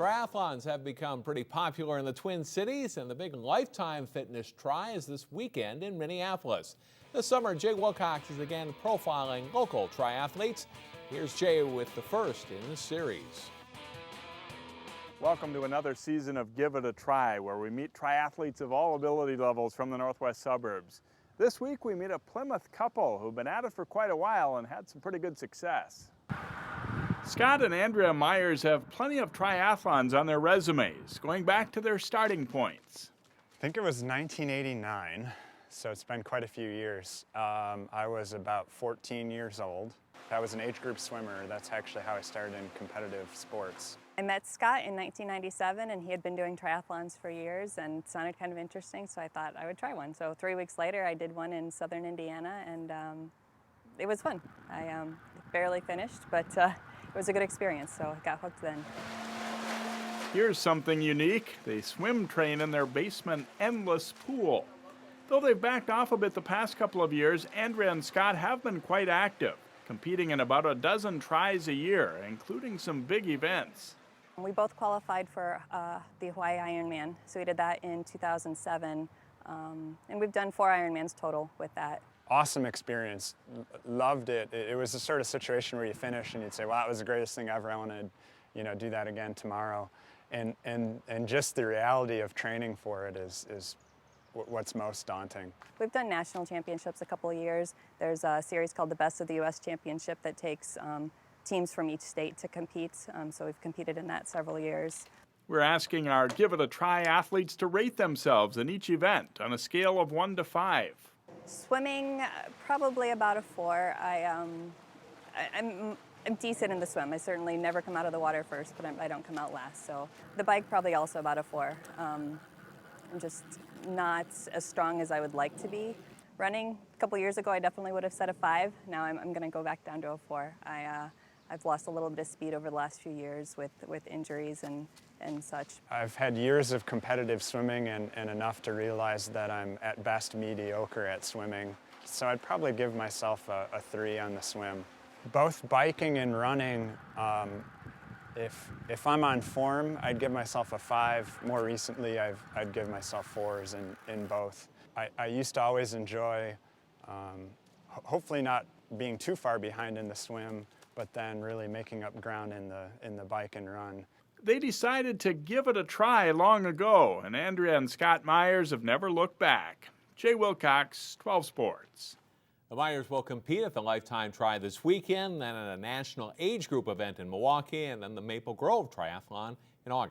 Triathlons have become pretty popular in the Twin Cities, and the big Lifetime Fitness Tri is this weekend in Minneapolis. This summer, Jay Wilcox is again profiling local triathletes. Here's Jay with the first in the series. Welcome to another season of Give It a Try, where we meet triathletes of all ability levels from the northwest suburbs. This week we meet a Plymouth couple who've been at it for quite a while and had some pretty good success. Scott and Andrea Myers have plenty of triathlons on their resumes, going back to their starting points. I think it was 1989, so it's been quite a few years. I was about 14 years old. I was an age group swimmer. That's actually how I started in competitive sports. I met Scott in 1997, and he had been doing triathlons for years and it sounded kind of interesting, so I thought I would try one. So 3 weeks later, I did one in southern Indiana, and it was fun. I barely finished, but it was a good experience, so I got hooked then. Here's something unique. They swim train in their basement endless pool. Though they've backed off a bit the past couple of years, Andrea and Scott have been quite active, competing in about a dozen tries a year, including some big events. We both qualified for the Hawaii Ironman, so we did that in 2007, and we've done 4 Ironmans total with that. Awesome experience, loved it. It was the sort of situation where you finish and you'd say, wow, that was the greatest thing ever, I want to do that again tomorrow. And just the reality of training for it is what's most daunting. We've done national championships a couple of years. There's a series called the Best of the U.S. Championship that takes teams from each state to compete, so we've competed in that several years. We're asking our Give It a Try athletes to rate themselves in each event on a scale of 1 to 5. Swimming, probably about a 4. I'm decent in the swim. I certainly never come out of the water first, but I don't come out last. So the bike, probably also about a 4. I'm just not as strong as I would like to be. Running, a couple years ago, I definitely would have said a 5. Now I'm going to go back down to a 4. I've lost a little bit of speed over the last few years with injuries and such. I've had years of competitive swimming and enough to realize that I'm at best mediocre at swimming. So I'd probably give myself a 3 on the swim. Both biking and running, if I'm on form, I'd give myself a 5. More recently, I'd give myself 4s in both. I used to always enjoy, hopefully not being too far behind in the swim, but then really making up ground in the bike and run. They decided to give it a try long ago, and Andrea and Scott Myers have never looked back. Jay Wilcox, 12 Sports. The Myers will compete at the Lifetime Tri this weekend, then at a national age group event in Milwaukee, and then the Maple Grove Triathlon in August.